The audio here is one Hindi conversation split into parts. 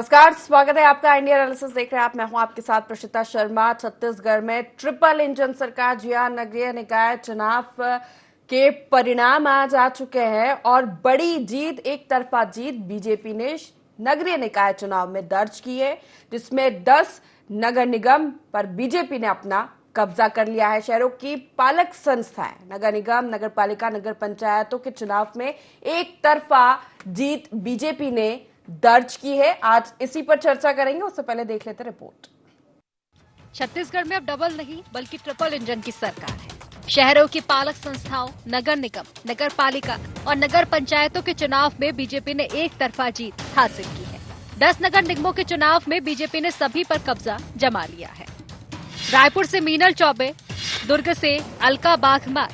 नमस्कार, स्वागत है आपका इंडिया एनालिसिस देख रहे हैं आप। मैं हूं आपके साथ प्रशिता शर्मा। छत्तीसगढ़ में ट्रिपल इंजन सरकार जी हां, नगरीय निकाय चुनाव के परिणाम आज आ चुके हैं और बड़ी जीत, एक तरफा जीत बीजेपी ने नगरीय निकाय चुनाव में दर्ज की है, जिसमें 10 नगर निगम पर बीजेपी ने अपना कब्जा कर लिया है। शहरों की पालक संस्थाएं, नगर निगम, नगर पालिका, नगर पंचायतों के चुनाव में एक तरफा जीत बीजेपी ने दर्ज की है। आज इसी पर चर्चा करेंगे, उससे पहले देख लेते रिपोर्ट। छत्तीसगढ़ में अब डबल नहीं बल्कि ट्रिपल इंजन की सरकार है। शहरों की पालक संस्थाओं, नगर निगम, नगर पालिका और नगर पंचायतों के चुनाव में बीजेपी ने एक तरफा जीत हासिल की है। 10 नगर निगमों के चुनाव में बीजेपी ने सभी पर कब्जा जमा लिया है। रायपुर से मीनल चौबे, दुर्ग से अलका बाघमार,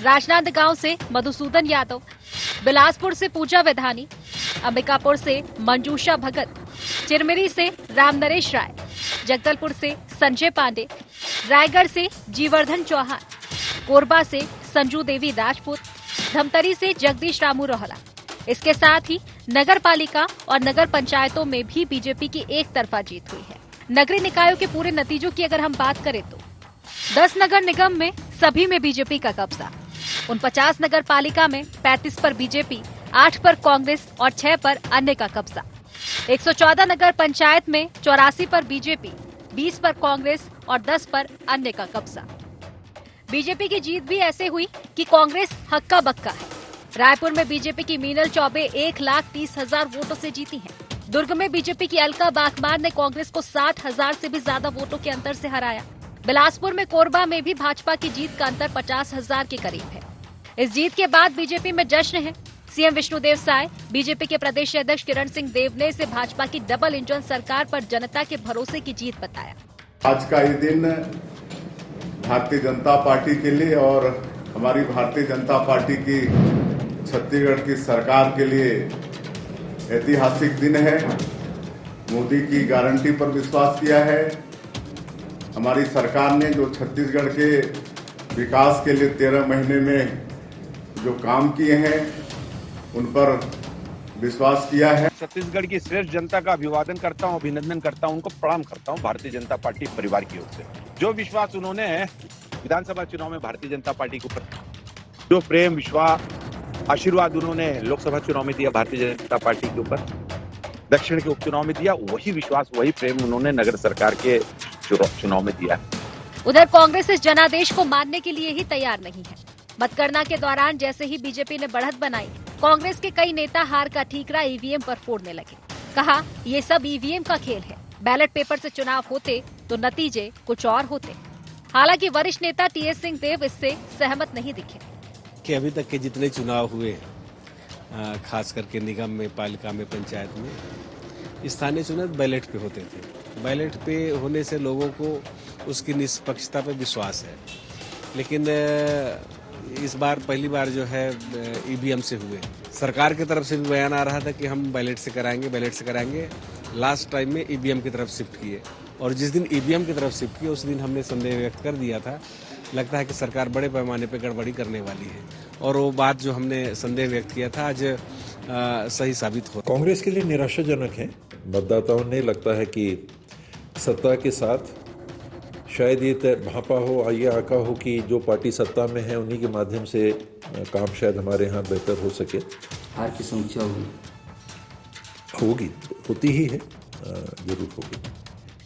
राजनांदगांव से मधुसूदन यादव, बिलासपुर से पूजा विधानी, अंबिकापुर से मंजूषा भगत, चिरमिरी से रामनरेश राय, जगदलपुर से संजय पांडे, रायगढ़ से जीवर्धन चौहान, कोरबा से संजू देवी राजपूत, धमतरी से जगदीश रामू रोहला। इसके साथ ही नगर पालिका और नगर पंचायतों में भी बीजेपी की एक तरफा जीत हुई है। नगरीय निकायों के पूरे नतीजों की अगर हम बात करें तो 10 नगर निगम में सभी में बीजेपी का कब्जा। 49 नगर पालिका में 35 पर बीजेपी, 8 पर कांग्रेस और 6 पर अन्य का कब्जा। 114 नगर पंचायत में 84 पर बीजेपी, 20 पर कांग्रेस और 10 पर अन्य का कब्जा। बीजेपी की जीत भी ऐसे हुई कि कांग्रेस हक्का बक्का है। रायपुर में बीजेपी की मीनल चौबे 1,30,000 वोटों से जीती हैं। दुर्ग में बीजेपी की अलका बाघमार ने कांग्रेस को 60,000 से भी ज्यादा वोटों के अंतर से हराया। बिलासपुर में कोरबा में भी भाजपा की जीत का अंतर 50,000 के करीब है। इस जीत के बाद बीजेपी में जश्न है। सीएम विष्णुदेव साय, बीजेपी के प्रदेश अध्यक्ष किरण सिंह देव ने इसे भाजपा की डबल इंजन सरकार पर जनता के भरोसे की जीत बताया। आज का ये दिन भारतीय जनता पार्टी के लिए और हमारी भारतीय जनता पार्टी की छत्तीसगढ़ की सरकार के लिए ऐतिहासिक दिन है। मोदी की गारंटी पर विश्वास किया है। हमारी सरकार ने जो छत्तीसगढ़ के विकास के लिए 13 महीने में जो काम किए हैं उन पर विश्वास किया है। छत्तीसगढ़ की श्रेष्ठ जनता का अभिवादन करता हूं, अभिनंदन करता हूं, उनको प्रणाम करता हूं भारतीय जनता पार्टी परिवार की ओर से। जो विश्वास उन्होंने विधानसभा चुनाव में भारतीय जनता पार्टी के ऊपर, जो प्रेम, विश्वास, आशीर्वाद उन्होंने लोकसभा चुनाव में दिया भारतीय जनता पार्टी के ऊपर, दक्षिण के उपचुनाव में दिया, वही विश्वास, वही प्रेम उन्होंने नगर सरकार के चुनाव में दिया। उधर कांग्रेस इस जनादेश को मानने के लिए ही तैयार नहीं है। मतगणना के दौरान जैसे ही बीजेपी ने बढ़त बनाई, कांग्रेस के कई नेता हार का ठीकरा ईवीएम पर फोड़ने लगे। कहा, ये सब ईवीएम का खेल है, बैलेट पेपर से चुनाव होते तो नतीजे कुछ और होते। हालांकि वरिष्ठ नेता टीएस सिंहदेव इससे सहमत नहीं दिखे कि अभी तक के जितने चुनाव हुए, खास करके निगम में, पालिका में, पंचायत में, स्थानीय चुनाव बैलेट पे होते थे। बैलेट पे होने से लोगों को उसकी निष्पक्षता पे विश्वास है, लेकिन इस बार पहली बार जो है ईवीएम से हुए। सरकार की तरफ से भी बयान आ रहा था कि हम बैलेट से कराएंगे। लास्ट टाइम में ईवीएम की तरफ शिफ्ट किए और जिस दिन ईवीएम की तरफ शिफ्ट किए उस दिन हमने संदेह व्यक्त कर दिया था। लगता है कि सरकार बड़े पैमाने पर गड़बड़ी करने वाली है और वो बात जो हमने संदेह व्यक्त किया था आज सही साबित हो। कांग्रेस के लिए निराशाजनक है। मतदाताओं ने लगता है कि सत्ता के साथ शायद ये भापा हो, ये आका हो कि जो पार्टी सत्ता में है उन्हीं के माध्यम से काम शायद हमारे यहाँ बेहतर हो सके। हार की समीक्षा होती ही है, जरूर होगी।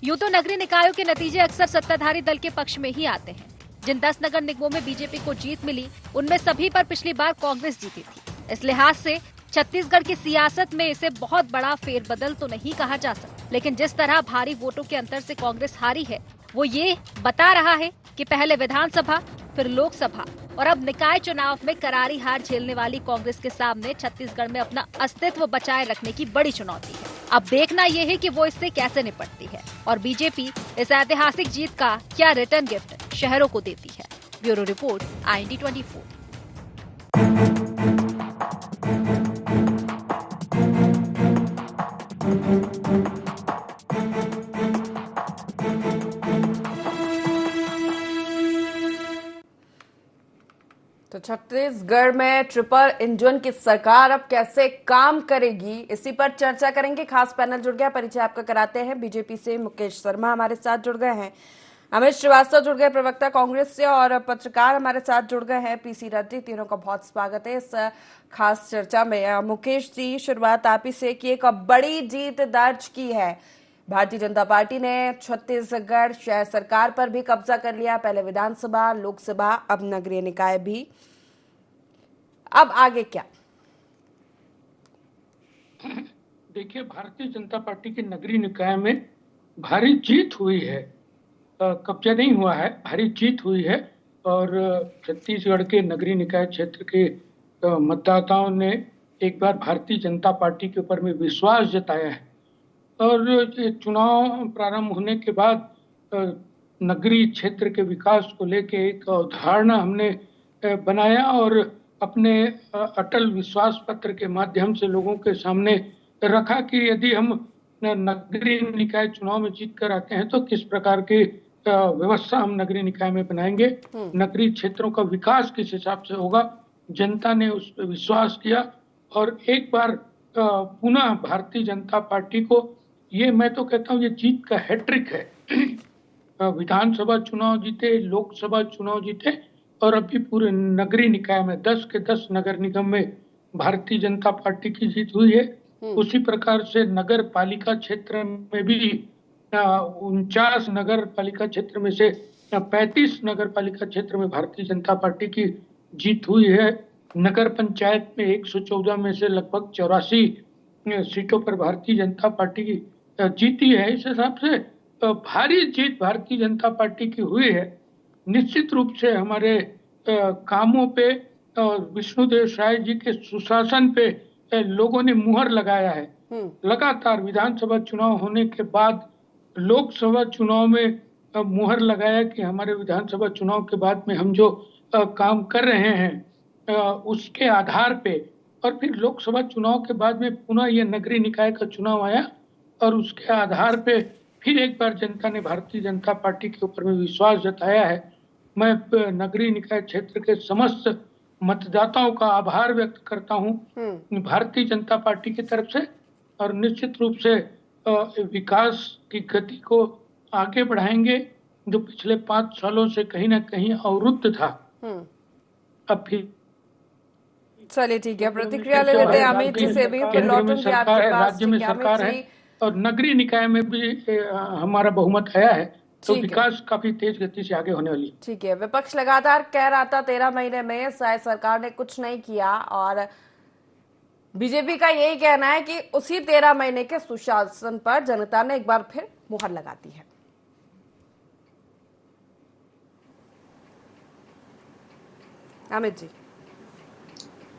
यूं तो नगरीय निकायों के नतीजे अक्सर सत्ताधारी दल के पक्ष में ही आते हैं। जिन 10 नगर निगमों में बीजेपी को जीत मिली, उनमें सभी पर पिछली बार कांग्रेस जीती थी। इस लिहाज से छत्तीसगढ़ की सियासत में इसे बहुत बड़ा फेरबदल तो नहीं कहा जा सकता, लेकिन जिस तरह भारी वोटों के अंतर से कांग्रेस हारी है, वो ये बता रहा है कि पहले विधानसभा, फिर लोकसभा और अब निकाय चुनाव में करारी हार झेलने वाली कांग्रेस के सामने छत्तीसगढ़ में अपना अस्तित्व बचाए रखने की बड़ी चुनौती है। अब देखना यह है कि वो इससे कैसे निपटती है और बीजेपी इस ऐतिहासिक जीत का क्या रिटर्न गिफ्ट शहरों को देती है। Bureau report, IND24। तो छत्तीसगढ़ में ट्रिपल इंजन की सरकार अब कैसे काम करेगी, इसी पर चर्चा करेंगे। खास पैनल जुड़ गया, परिचय आपका कराते हैं। बीजेपी से मुकेश शर्मा हमारे साथ जुड़ गए हैं, अमित श्रीवास्तव जुड़ गए प्रवक्ता कांग्रेस से, और पत्रकार हमारे साथ जुड़ गए हैं पीसी रज्जी। तीनों का बहुत स्वागत है इस खास चर्चा में। मुकेश जी, शुरुआत आप ही से कि एक बड़ी जीत दर्ज की है भारतीय जनता पार्टी ने छत्तीसगढ़ शहर सरकार पर भी कब्जा कर लिया, पहले विधानसभा, लोकसभा, अब नगरीय निकाय भी। अब आगे क्या? देखिए, भारतीय जनता पार्टी के नगरीय निकाय में भारी जीत हुई है, कब्जा नहीं हुआ है, भारी जीत हुई है। और छत्तीसगढ़ के नगरीय निकाय क्षेत्र के मतदाताओं ने एक बार भारतीय जनता पार्टी के ऊपर में विश्वास जताया है। और ये चुनाव प्रारंभ होने के बाद नगरीय क्षेत्र के विकास को लेके एक अवधारणा हमने बनाया और अपने अटल विश्वास पत्र के माध्यम से लोगों के सामने रखा कि यदि हम नगरीय निकाय चुनाव में जीत कर आते हैं तो किस प्रकार की व्यवस्था हम नगरीय निकाय में बनाएंगे, नगरीय क्षेत्रों का विकास किस हिसाब से होगा। जनता ने उस पर विश्वास किया और एक बार पुनः भारतीय जनता पार्टी को, ये मैं तो कहता हूँ ये जीत का हैट्रिक है। विधानसभा चुनाव जीते, लोकसभा चुनाव जीते और अभी पूरे नगरीय निकाय में 10 के 10 नगर निगम में भारतीय जनता पार्टी की जीत हुई है। उसी प्रकार से नगर पालिका क्षेत्र में भी 49 नगर पालिका क्षेत्र में से 35 नगर पालिका क्षेत्र में भारतीय जनता पार्टी की जीत हुई है। नगर पंचायत में 114 में से लगभग 84 सीटों पर भारतीय जनता पार्टी की जीती है। इस हिसाब से भारी जीत भारतीय जनता पार्टी की हुई है। निश्चित रूप से हमारे कामों पे और विष्णुदेव साय जी के सुशासन पे लोगों ने मुहर लगाया है। लगातार विधानसभा चुनाव होने के बाद लोकसभा चुनाव में मुहर लगाया कि हमारे विधानसभा चुनाव के बाद में हम जो काम कर रहे हैं उसके आधार पे, और फिर लोकसभा चुनाव के बाद में पुनः ये नगरीय निकाय का चुनाव आया और उसके आधार पे फिर एक बार जनता ने भारतीय जनता पार्टी के ऊपर में विश्वास जताया है। मैं नगरीय निकाय क्षेत्र के समस्त मतदाताओं का आभार व्यक्त करता हूं भारतीय जनता पार्टी की तरफ से, और निश्चित रूप से विकास की गति को आगे बढ़ाएंगे जो पिछले 5 सालों से कहीं ना कहीं अवरुद्ध था। अब फिर चलिए ठीक है, प्रतिक्रिया ले लेते हैं अमित जी से भी, फिर लौटूंगी आपके पास। राज्य में सरकार है और नगरीय निकाय में भी हमारा बहुमत आया है, तो विकास काफी तेज गति से आगे होने वाली। ठीक है, विपक्ष लगातार कह रहा था 13 महीने में शायद सरकार ने कुछ नहीं किया, और बीजेपी का यही कहना है कि उसी 13 महीने के सुशासन पर जनता ने एक बार फिर मुहर लगा दी है। अमित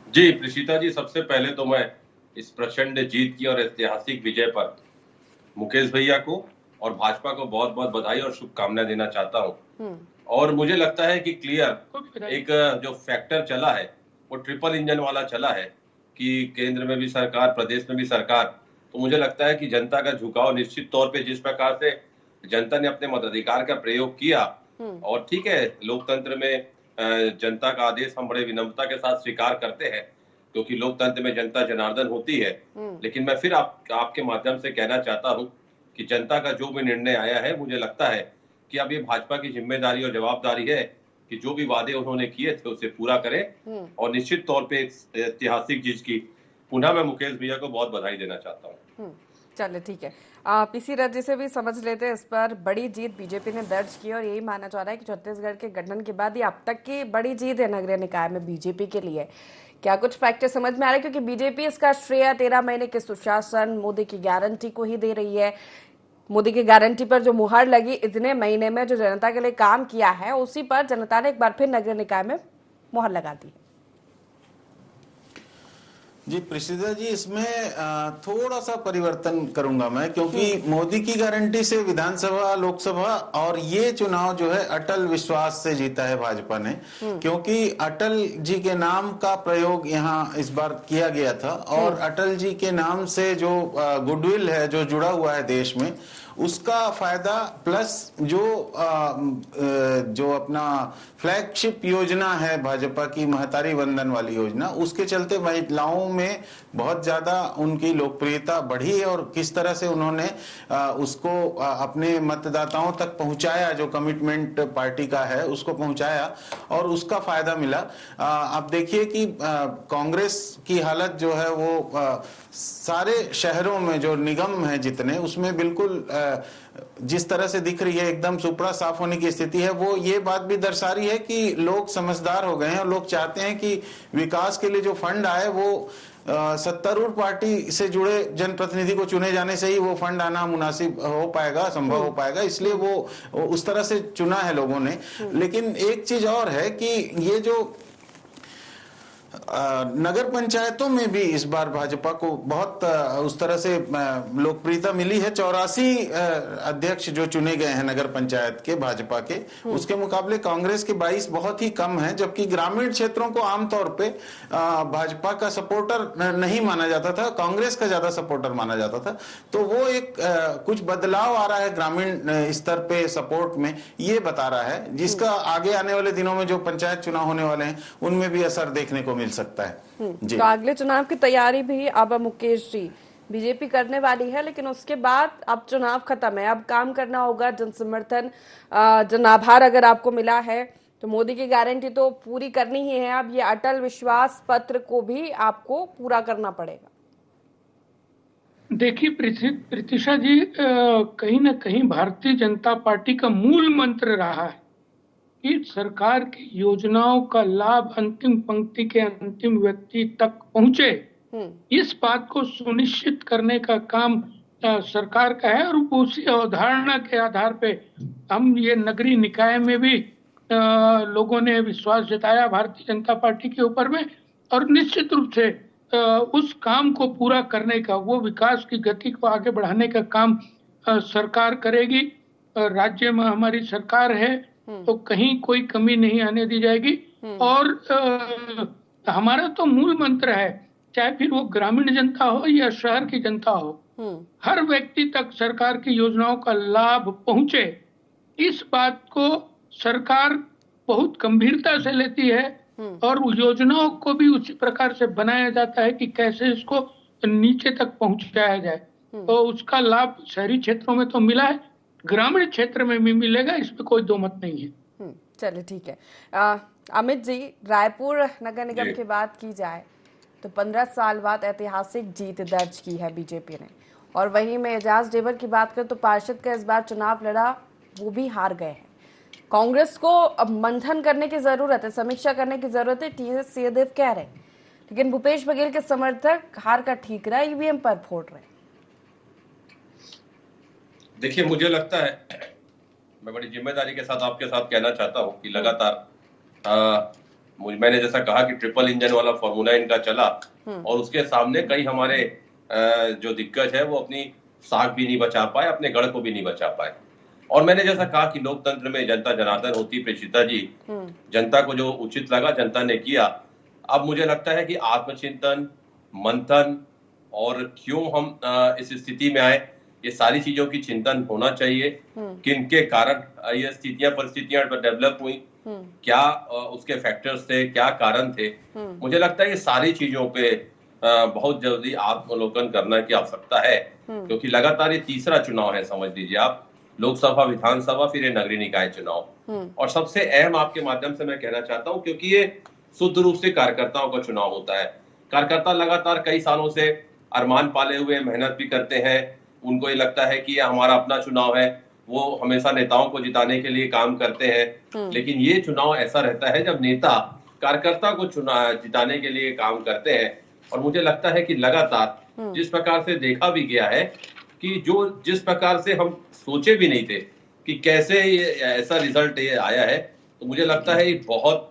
जी, प्रीशिता जी, सबसे पहले तो मैं इस प्रचंड जीत की और ऐतिहासिक विजय पर मुकेश भैया को और भाजपा को बहुत बहुत बधाई और शुभकामनाएं देना चाहता हूं। और मुझे लगता है कि क्लियर एक जो फैक्टर चला है वो ट्रिपल इंजन वाला चला है कि केंद्र में भी सरकार, प्रदेश में भी सरकार। तो मुझे लगता है कि जनता का झुकाव निश्चित तौर पे, जिस प्रकार से जनता ने अपने मताधिकार का प्रयोग किया, और ठीक है, लोकतंत्र में जनता का आदेश हम बड़े विनम्रता के साथ स्वीकार करते हैं क्योंकि लोकतंत्र में जनता जनार्दन होती है। लेकिन मैं फिर आपके माध्यम से कहना चाहता हूं कि जनता का जो भी निर्णय आया है, मुझे लगता है कि अब ये भाजपा की जिम्मेदारी और जवाबदारी है कि जो भी वादे उन्होंने किए थे उसे पूरा करें। और निश्चित तौर पे ऐतिहासिक जीत की पुनः मैं मुकेश भैया को बहुत बधाई देना चाहता हूँ। चलिए ठीक है, पीसी रज्जी से भी समझ लेते हैं इस पर। बड़ी जीत बीजेपी ने दर्ज की और यही माना जा रहा है कि छत्तीसगढ़ के गठन के बाद ये अब तक की बड़ी जीत है नगरीय निकाय में बीजेपी के लिए। क्या कुछ फैक्टर समझ में आ रहा है, क्योंकि बीजेपी इसका श्रेय 13 महीने के सुशासन, मोदी की गारंटी को ही दे रही है। मोदी की गारंटी पर जो मुहर लगी, इतने महीने में जो जनता के लिए काम किया है, उसी पर जनता ने एक बार फिर नगरीय निकाय में मुहर लगा दी। जी प्रीशिता जी, इसमें थोड़ा सा परिवर्तन करूंगा मैं, क्योंकि मोदी की गारंटी से विधानसभा, लोकसभा और ये चुनाव जो है अटल विश्वास से जीता है भाजपा ने, क्योंकि अटल जी के नाम का प्रयोग यहाँ इस बार किया गया था और अटल जी के नाम से जो गुडविल है जो जुड़ा हुआ है देश में, उसका फायदा प्लस जो अपना फ्लैगशिप योजना है भाजपा की, महतारी वंदन वाली योजना, उसके चलते महिलाओं में बहुत ज्यादा उनकी लोकप्रियता बढ़ी है और किस तरह से उन्होंने उसको अपने मतदाताओं तक पहुंचाया, जो कमिटमेंट पार्टी का है उसको पहुंचाया और उसका फायदा मिला। आप देखिए कि कांग्रेस की हालत जो है वो सारे शहरों में जो निगम है जितने, उसमें बिल्कुल जिस तरह से दिख रही है एकदम सुपड़ा साफ होने की स्थिति है, वो ये बात भी दर्शा रही है कि लोग समझदार हो गए हैं और लोग चाहते हैं कि विकास के लिए जो फंड आए वो सत्तारूढ़ पार्टी से जुड़े जनप्रतिनिधि को चुने जाने से ही वो फंड आना मुनासिब हो पाएगा, संभव हो पाएगा, इसलिए वो उस तरह से चुना है लोगों ने। लेकिन एक चीज और है कि ये जो नगर पंचायतों में भी इस बार भाजपा को बहुत उस तरह से लोकप्रियता मिली है। 84 अध्यक्ष जो चुने गए हैं नगर पंचायत के भाजपा के, उसके मुकाबले कांग्रेस के 22 बहुत ही कम हैं, जबकि ग्रामीण क्षेत्रों को आमतौर पे भाजपा का सपोर्टर नहीं माना जाता था, कांग्रेस का ज्यादा सपोर्टर माना जाता था। तो वो एक कुछ बदलाव आ रहा है ग्रामीण स्तर पे सपोर्ट में, ये बता रहा है, जिसका आगे आने वाले दिनों में जो पंचायत चुनाव होने वाले हैं उनमें भी असर देखने को मिल सकता है। जी। तो अगले चुनाव की तैयारी भी अब मुकेश जी बीजेपी करने वाली है, लेकिन उसके बाद अब चुनाव खत्म है, अब काम करना होगा। जन समर्थन, जन आभार अगर आपको मिला है तो मोदी की गारंटी तो पूरी करनी ही है, अब ये अटल विश्वास पत्र को भी आपको पूरा करना पड़ेगा। देखिए प्रीतिशा जी, कहीं ना कहीं भारतीय जनता पार्टी का मूल मंत्र रहा है कि सरकार की योजनाओं का लाभ अंतिम पंक्ति के अंतिम व्यक्ति तक पहुंचे। इस बात को सुनिश्चित करने का काम सरकार का है और उसी अवधारणा के आधार पे हम ये नगरीय निकाय में भी लोगों ने विश्वास जताया भारतीय जनता पार्टी के ऊपर में, और निश्चित रूप से उस काम को पूरा करने का, वो विकास की गति को आगे बढ़ाने का काम सरकार करेगी। राज्य में हमारी सरकार है तो कहीं कोई कमी नहीं आने दी जाएगी। और हमारा तो मूल मंत्र है, चाहे फिर वो ग्रामीण जनता हो या शहर की जनता हो, हर व्यक्ति तक सरकार की योजनाओं का लाभ पहुंचे। इस बात को सरकार बहुत गंभीरता से लेती है और योजनाओं को भी उसी प्रकार से बनाया जाता है कि कैसे इसको नीचे तक पहुंचाया जाए। तो उसका लाभ शहरी क्षेत्रों में तो मिला है, ग्रामीण क्षेत्र में भी मिलेगा, इसमें कोई दो मत नहीं है। चलिए ठीक है। अमित जी, रायपुर नगर निगम की बात की जाए तो 15 साल बाद ऐतिहासिक जीत दर्ज की है बीजेपी ने, और वहीं में एजाज ढेबर की बात करें तो पार्षद का इस बार चुनाव लड़ा, वो भी हार गए हैं। कांग्रेस को अब मंथन करने की जरूरत है, समीक्षा करने की जरूरत है, टीएस सिंहदेव कह रहे हैं, लेकिन भूपेश बघेल के समर्थक हार का ठीकरा ईवीएम पर फोड़ रहे हैं। देखिए, मुझे लगता है, मैं बड़ी जिम्मेदारी के साथ आपके साथ कहना चाहता हूं कि लगातार मैंने जैसा कहा कि ट्रिपल इंजन वाला फॉर्मूला इनका चला और उसके सामने कई हमारे जो दिग्गज है वो अपनी साख भी नहीं बचा पाए, अपने गढ़ को भी नहीं बचा पाए। और मैंने जैसा कहा कि लोकतंत्र में जनता जनार्दन होती, प्रेषिता जी, जनता को जो उचित लगा जनता ने किया। अब मुझे लगता है कि आत्मचिंतन, मंथन और क्यों हम इस स्थिति में आए, ये सारी चीजों की चिंतन होना चाहिए। किन के कारण ये स्थितियां परिस्थितियां डेवलप हुई, क्या उसके फैक्टर्स थे, क्या कारण थे। मुझे लगता है ये सारी चीजों पे बहुत जल्दी आत्मलोकन करने की आवश्यकता है, क्योंकि लगातार ये तीसरा चुनाव है, समझ लीजिए आप, लोकसभा, विधानसभा, फिर ये नगरीय निकाय चुनाव। और सबसे अहम आपके माध्यम से मैं कहना चाहता हूं, क्योंकि ये शुद्ध रूप से कार्यकर्ताओं का चुनाव होता है। कार्यकर्ता लगातार कई सालों से अरमान पाले हुए मेहनत भी करते हैं, उनको ये लगता है कि ये हमारा अपना चुनाव है, वो हमेशा नेताओं को जिताने के लिए काम करते हैं। लेकिन ये चुनाव ऐसा रहता है जब नेता कार्यकर्ता को जिताने के लिए काम करते हैं। और मुझे लगता है कि लगातार जिस प्रकार से देखा भी गया है कि जिस प्रकार से हम सोचे भी नहीं थे कि कैसे ये ऐसा रिजल्ट ये आया है, तो मुझे लगता है ये बहुत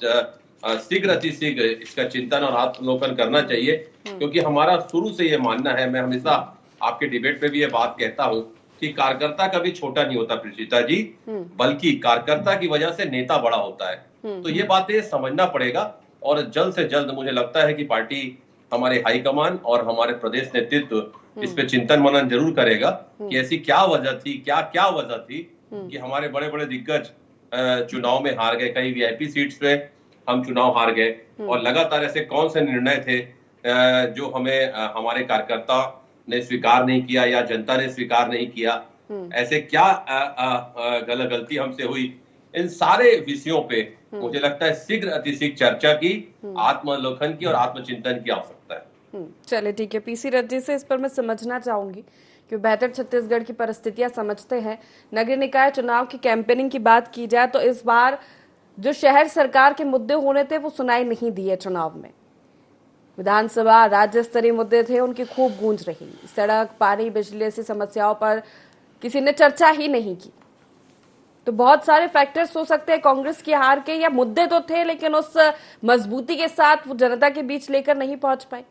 शीघ्र अतिशीघ्र इसका चिंतन और आत्मलोकन करना चाहिए। क्योंकि हमारा शुरू से ये मानना है, मैं हमेशा आपके डिबेट पे भी ये बात कहता हूं कि कार्यकर्ता कभी छोटा नहीं होता प्रीतिशा जी, बल्कि कार्यकर्ता की वजह से नेता बड़ा होता है। तो ये बातें समझना पड़ेगा और जल्द से जल्द मुझे लगता है कि पार्टी हमारे हाईकमान और हमारे प्रदेश नेतृत्व इस पे चिंतन मनन जरूर करेगा कि ऐसी क्या वजह थी, क्या वजह थी कि हमारे बड़े बड़े दिग्गज चुनाव में हार गए। कई वीआईपी सीट्स पे हम चुनाव हार गए और लगातार ऐसे कौन से निर्णय थे जो हमें हमारे कार्यकर्ता ने स्वीकार नहीं किया या जनता ने स्वीकार नहीं किया। ऐसे क्या गलती हमसे हुई। इन सारे विषयों पे मुझे लगता है शीघ्र अतिशीघ्र चर्चा की, आत्मावलोकन की और आत्मचिंतन की आवश्यकता है। चलिए ठीक है, पीसी रज्जी से इस पर मैं समझना चाहूंगी कि बेहतर छत्तीसगढ़ की परिस्थितियां समझते हैं। नगरीय निकाय चुनाव की कैंपेनिंग की बात की जाए तो इस बार जो शहर सरकार के मुद्दे होने थे वो सुनाई नहीं दिए। चुनाव में विधानसभा राज्य स्तरीय मुद्दे थे, उनकी खूब गूंज रही। सड़क, पानी, बिजली जैसी समस्याओं पर किसी ने चर्चा ही नहीं की। तो बहुत सारे फैक्टर्स हो सकते हैं कांग्रेस की हार के, या मुद्दे तो थे लेकिन उस मजबूती के साथ वो जनता के बीच लेकर नहीं पहुंच पाए।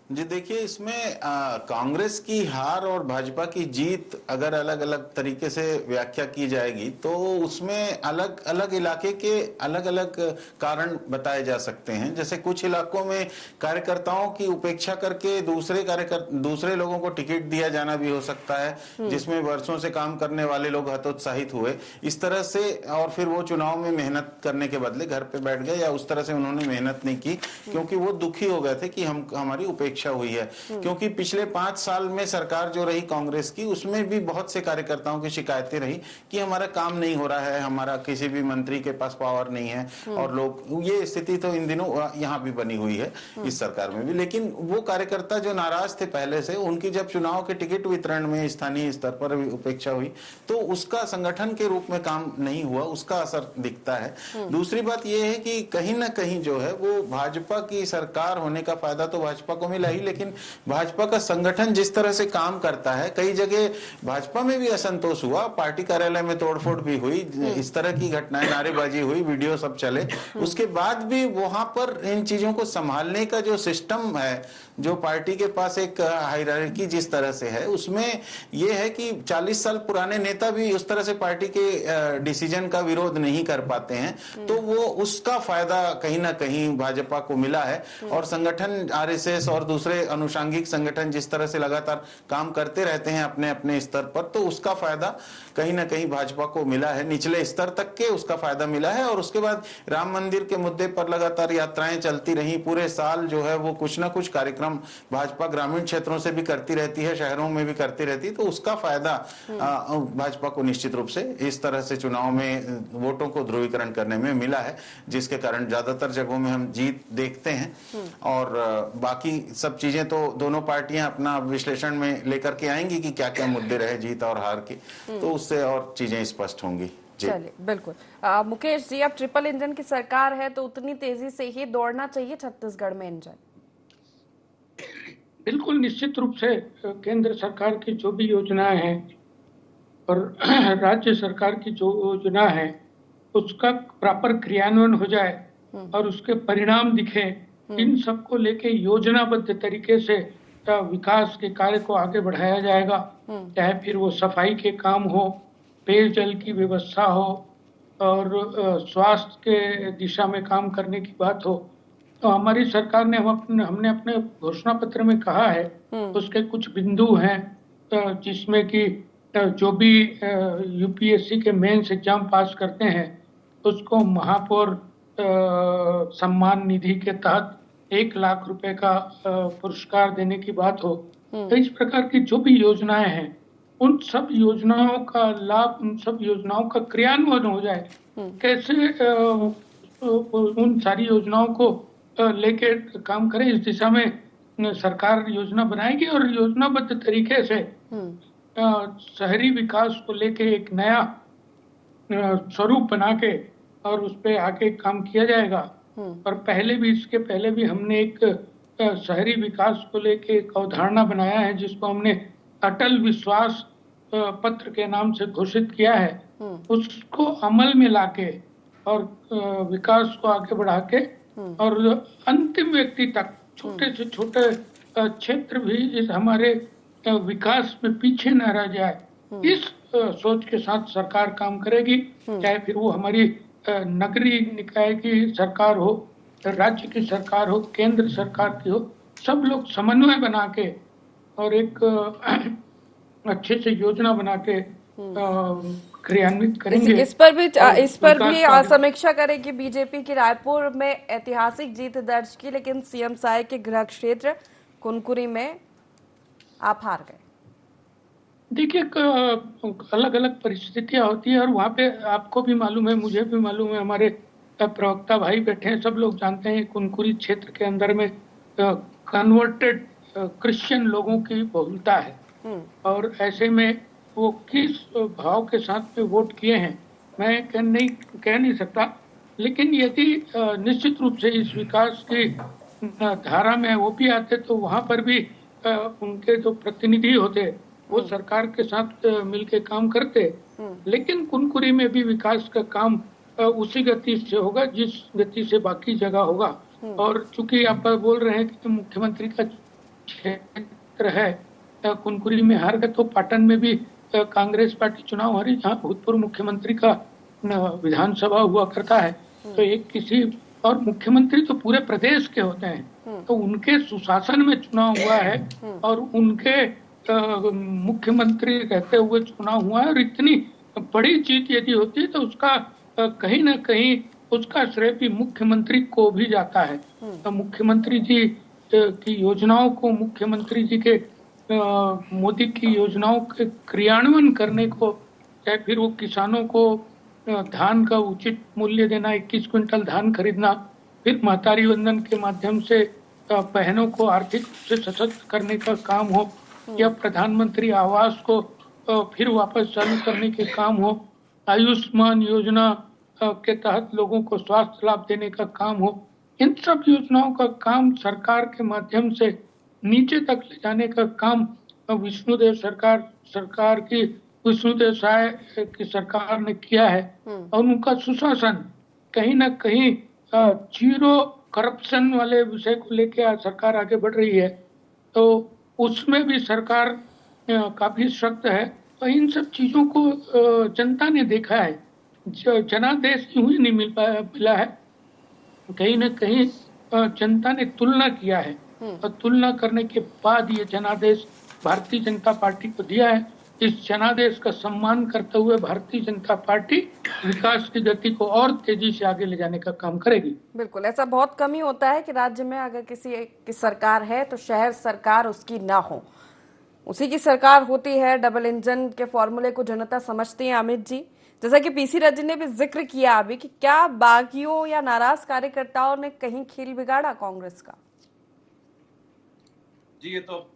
जी देखिए, इसमें कांग्रेस की हार और भाजपा की जीत अगर अलग अलग तरीके से व्याख्या की जाएगी तो उसमें अलग अलग इलाके के अलग अलग कारण बताए जा सकते हैं। जैसे कुछ इलाकों में कार्यकर्ताओं की उपेक्षा करके दूसरे लोगों को टिकट दिया जाना भी हो सकता है, जिसमें वर्षों से काम करने वाले लोग हतोत्साहित हुए इस तरह से, और फिर वो चुनाव में मेहनत करने के बदले घर पे बैठ गए या उस तरह से उन्होंने मेहनत नहीं की क्योंकि वो दुखी हो गए थे कि हमारी उपेक्षा हुई है। क्योंकि पिछले 5 साल में सरकार जो रही कांग्रेस की, उसमें भी बहुत से कार्यकर्ताओं की शिकायतें रही कि हमारा काम नहीं हो रहा है, हमारा किसी भी मंत्री के पास पावर नहीं है, और लोग, ये स्थिति तो इन दिनों यहाँ भी बनी हुई है इस सरकार में भी। लेकिन वो कार्यकर्ता जो नाराज थे पहले से, उनकी जब चुनाव के टिकट वितरण में स्थानीय स्तर पर उपेक्षा हुई तो उसका संगठन के रूप में काम नहीं हुआ, उसका असर दिखता है। दूसरी बात यह है कि कहीं ना कहीं जो है वो भाजपा की सरकार होने का फायदा तो भाजपा को मिला ही, लेकिन भाजपा का संगठन जिस तरह से काम करता है, कई जगह भाजपा में भी असंतोष हुआ, पार्टी कार्यालय में तोड़फोड़ भी हुई, इस तरह की घटनाएं, नारेबाजी हुई, वीडियो सब चले। उसके बाद भी वहां पर इन चीजों को संभालने का जो सिस्टम है, जो पार्टी के पास एक हायरार्की जिस तरह से है, उसमें यह है कि 40 साल पुराने नेता भी उस तरह से पार्टी के डिसीजन का विरोध नहीं कर पाते हैं, तो वो उसका फायदा कहीं ना कहीं भाजपा को मिला है। और संगठन आरएसएस और दूसरे अनुषांगिक संगठन जिस तरह से लगातार काम करते रहते हैं अपने अपने स्तर पर, तो उसका फायदा कहीं ना कहीं भाजपा को मिला है, निचले स्तर तक के उसका फायदा मिला है। और उसके बाद राम मंदिर के मुद्दे पर लगातार यात्राएं चलती रही, पूरे साल जो है वो कुछ ना कुछ कार्यक्रम भाजपा ग्रामीण क्षेत्रों से भी करती रहती है, शहरों में भी करती रहती है, तो उसका फायदा भाजपा को निश्चित रूप से इस तरह से चुनाव में वोटों को ध्रुवीकरण करने में मिला है, जिसके कारण ज्यादातर जगहों में हम जीत देखते हैं। और बाकी सब चीजें तो दोनों पार्टियां अपना विश्लेषण में लेकर के आएंगी कि क्या क्या मुद्दे रहे जीत और हार के, तो उससे और चीजें स्पष्ट होंगी। चलिए, बिल्कुल। मुकेश जी, अब ट्रिपल इंजन की सरकार है तो उतनी तेजी से ही दौड़ना चाहिए छत्तीसगढ़ में इंजन। बिल्कुल, निश्चित रूप से केंद्र सरकार की जो भी योजनाएं हैं और राज्य सरकार की जो योजना है उसका प्रॉपर क्रियान्वयन हो जाए और उसके परिणाम दिखे, इन सबको लेके योजनाबद्ध तरीके से विकास के कार्य को आगे बढ़ाया जाएगा। चाहे फिर वो सफाई के काम हो, पेयजल की व्यवस्था हो और स्वास्थ्य के दिशा में काम करने की बात हो, तो हमारी सरकार ने हमने अपने घोषणा पत्र में कहा है उसके कुछ बिंदु हैं जिसमें कि जो भी यूपीएससी के मेंस एग्जाम पास करते हैं उसको महापौर सम्मान निधि के तहत 1 लाख रुपए का पुरस्कार देने की बात हो। तो इस प्रकार की जो भी योजनाएं हैं उन सब योजनाओं का लाभ, उन सब योजनाओं का क्रियान्वयन हो जाए। कैसे उन सारी योजनाओं को लेके काम करें, इस दिशा में सरकार योजना बनाएगी और योजनाबद्ध तरीके से शहरी विकास को लेके एक नया स्वरूप बना के और उस पे आगे काम किया जाएगा। और इसके पहले भी हमने एक शहरी विकास को लेके एक अवधारणा बनाया है जिसको हमने अटल विश्वास पत्र के नाम से घोषित किया है। उसको अमल में लाके और विकास को आगे बढ़ा के और अंतिम व्यक्ति तक छोटे से छोटे क्षेत्र भी इस हमारे विकास में पीछे न रह जाए, इस सोच के साथ सरकार काम करेगी। चाहे फिर वो हमारी नगरीय निकाय की सरकार हो राज्य की सरकार हो, केंद्र सरकार की हो, सब लोग समन्वय बना के और एक अच्छे से योजना बना के क्रियान्वित करेंगे। इस पर भी विकास का समीक्षा करेगी बीजेपी की। रायपुर में ऐतिहासिक जीत दर्ज की, लेकिन सीएम साय के गृह क्षेत्र कुनकुरी में आप हार गए। देखिए, अलग अलग परिस्थितियां होती है और वहाँ पे आपको भी मालूम है, मुझे भी मालूम है, हमारे प्रवक्ता भाई बैठे हैं, सब लोग जानते हैं कुनकुरी क्षेत्र के अंदर में कन्वर्टेड क्रिश्चियन लोगों की बहुलता है और ऐसे में वो किस भाव के साथ में वोट किए हैं मैं कह नहीं सकता, लेकिन यदि निश्चित रूप से इस विकास की धारा में वो भी आते तो वहाँ पर भी उनके जो प्रतिनिधि होते वो सरकार के साथ मिलके काम करते। लेकिन कुनकुरी में भी विकास का काम उसी गति से होगा जिस गति से बाकी जगह होगा। और चूंकि आप बोल रहे हैं कि मुख्यमंत्री का क्षेत्र है, कुनकुरी में हार गए, तो पाटन में भी कांग्रेस पार्टी चुनाव हारी, जहाँ भूतपूर्व मुख्यमंत्री का विधानसभा हुआ करता है। तो एक किसी और मुख्यमंत्री तो पूरे प्रदेश के होते हैं, तो उनके सुशासन में चुनाव हुआ है और उनके मुख्यमंत्री रहते हुए चुनाव हुआ है। और इतनी बड़ी जीत यदि होती है तो उसका कहीं ना कहीं उसका श्रेय भी मुख्यमंत्री को भी जाता है। तो मुख्यमंत्री जी की योजनाओं को, मुख्यमंत्री जी के मोदी की योजनाओं के क्रियान्वयन करने को, चाहे फिर वो किसानों को धान का उचित मूल्य देना, 21 क्विंटल धान खरीदना, फिर महतारी वंदन के माध्यम से बहनों को आर्थिक रूप से सशक्त करने का काम हो, या प्रधानमंत्री आवास को फिर वापस चालू करने के काम हो, आयुष्मान योजना के तहत लोगों को स्वास्थ्य लाभ देने का काम हो, इन सब योजनाओं का काम सरकार के माध्यम से नीचे तक ले जाने का काम विष्णुदेव सरकार की विष्णुदेव साय की सरकार ने किया है। और उनका सुशासन कहीं ना कहीं जीरो करप्शन वाले विषय को लेकर सरकार आगे बढ़ रही है, तो उसमें भी सरकार काफी सख्त है। तो इन सब चीजों को जनता ने देखा है, जनादेश यूं ही नहीं मिला है, कहीं ना कहीं जनता ने तुलना किया है और तुलना करने के बाद ये जनादेश भारतीय जनता पार्टी को दिया है। इस जनादेश का सम्मान करते हुए भारतीय जनता पार्टी विकास की गति को और तेजी से आगे ले जाने का काम करेगी। बिल्कुल, ऐसा बहुत कम ही होता है कि राज्य में अगर किसी एक की सरकार है तो शहर सरकार उसकी ना हो, उसी की सरकार होती है। डबल इंजन के फॉर्मूले को जनता समझती है। अमित जी, जैसा कि पीसी रजनी ने भी जिक्र किया अभी कि क्या बागियों या नाराज कार्यकर्ताओं ने कहीं खेल बिगाड़ा कांग्रेस का? जी, ये तो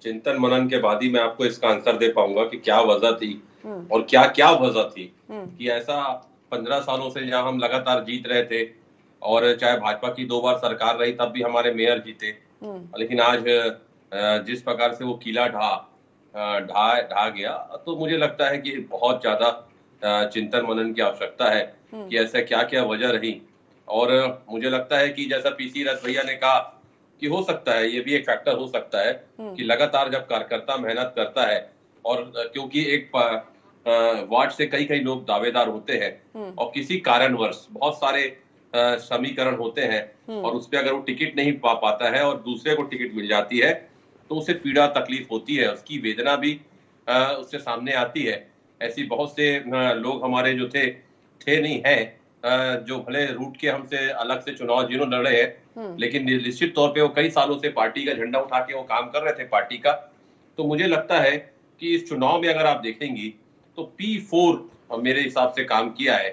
चिंतन मनन के बाद ही मैं आपको इसका आंसर दे पाऊंगा कि क्या वजह थी और क्या क्या वजह थी कि ऐसा 15 सालों से जहां हम लगातार जीत रहे थे और चाहे भाजपा की 2 बार सरकार रही तब भी हमारे मेयर जीते, लेकिन आज जिस प्रकार से वो किला ढा गया, तो मुझे लगता है कि बहुत ज्यादा चिंतन मनन की आवश्यकता है कि ऐसा क्या क्या वजह रही। और मुझे लगता है कि जैसा पीसी रथ भैया ने कहा कि हो सकता है, ये भी एक फैक्टर हो सकता है कि लगातार जब कार्यकर्ता मेहनत करता है और क्योंकि एक वार्ड से कई लोग दावेदार होते हैं और किसी कारणवश बहुत सारे समीकरण होते हैं और उसपे अगर वो टिकट नहीं पा पाता है और दूसरे को टिकट मिल जाती है तो उसे पीड़ा तकलीफ होती है, उसकी वेदना भी उससे सामने आती है। ऐसी बहुत से लोग हमारे जो थे नहीं है, जो भले रूट के हमसे अलग से चुनाव जिन्होंने लड़े हैं, लेकिन निश्चित तौर पे वो कई सालों से पार्टी का झंडा उठा के वो काम कर रहे थे पार्टी का। तो मुझे लगता है कि इस चुनाव में अगर आप देखेंगी तो P4 मेरे हिसाब से काम किया है,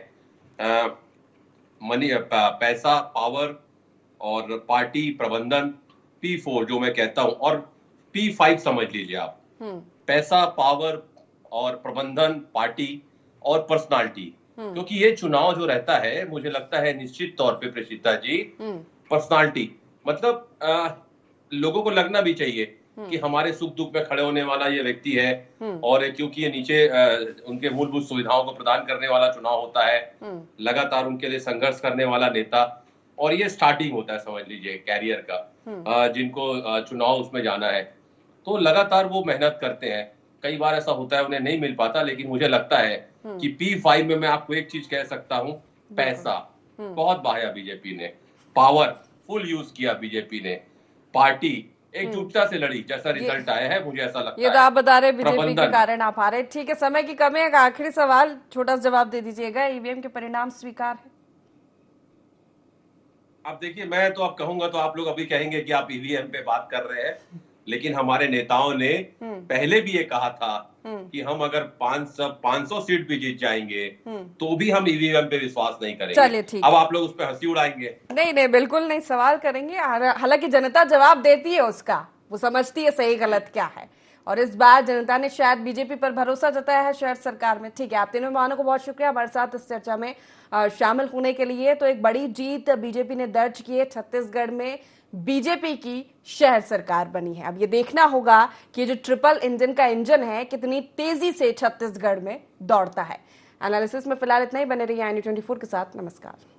मनी, पैसा, पावर और पार्टी प्रबंधन, P4 जो मैं कहता हूं, और P5 समझ लीजिए आप, पैसा, पावर और प्रबंधन, पार्टी और पर्सनालिटी। क्योंकि ये चुनाव जो रहता है, मुझे लगता है निश्चित तौर पे प्रेषिता जी, पर्सनालिटी मतलब लोगों को लगना भी चाहिए कि हमारे सुख दुख में खड़े होने वाला ये व्यक्ति है, और क्योंकि ये नीचे उनके मूलभूत सुविधाओं को प्रदान करने वाला चुनाव होता है, लगातार उनके लिए संघर्ष करने वाला नेता, और ये स्टार्टिंग होता है समझ लीजिए कैरियर का, जिनको चुनाव उसमें जाना है तो लगातार वो मेहनत करते हैं। कई बार ऐसा होता है उन्हें नहीं मिल पाता, लेकिन मुझे लगता है कि P5 में मैं आपको एक चीज कह सकता हूं, पैसा बहुत बहाया बीजेपी ने, पावर फुल यूज किया बीजेपी ने, पार्टी एकजुटता से लड़ी, जैसा रिजल्ट आया है मुझे ऐसा लगता है। ये तो आप बता रहे बीजेपी के कारण आप हारे। ठीक है, समय की कमी है, आखिरी सवाल छोटा सा जवाब दे दीजिएगा, ईवीएम के परिणाम स्वीकार है? अब देखिए, मैं तो अब कहूंगा तो आप लोग अभी कहेंगे कि आप ईवीएम पे बात कर रहे हैं, लेकिन हमारे नेताओं ने पहले भी ये कहा था कि हम अगर 500 सीट भी जीत जाएंगे तो भी हम ईवीएम पे विश्वास नहीं करेंगे। चलिए ठीक, अब आप लोग उस पर हंसी उड़ाएंगे। नहीं, बिल्कुल नहीं, सवाल करेंगे। हालांकि जनता जवाब देती है उसका, वो समझती है सही गलत क्या है, और इस बार जनता ने शायद बीजेपी पर भरोसा जताया है शायद सरकार में। ठीक है, आप तीनों मेहमानों को बहुत शुक्रिया हमारे साथ इस चर्चा में शामिल होने के लिए। तो एक बड़ी जीत बीजेपी ने दर्ज की है, छत्तीसगढ़ में बीजेपी की शहर सरकार बनी है। अब ये देखना होगा कि जो ट्रिपल इंजन का इंजन है कितनी तेजी से छत्तीसगढ़ में दौड़ता है। एनालिसिस में फिलहाल इतना ही, बने रहिए i24 के साथ। नमस्कार।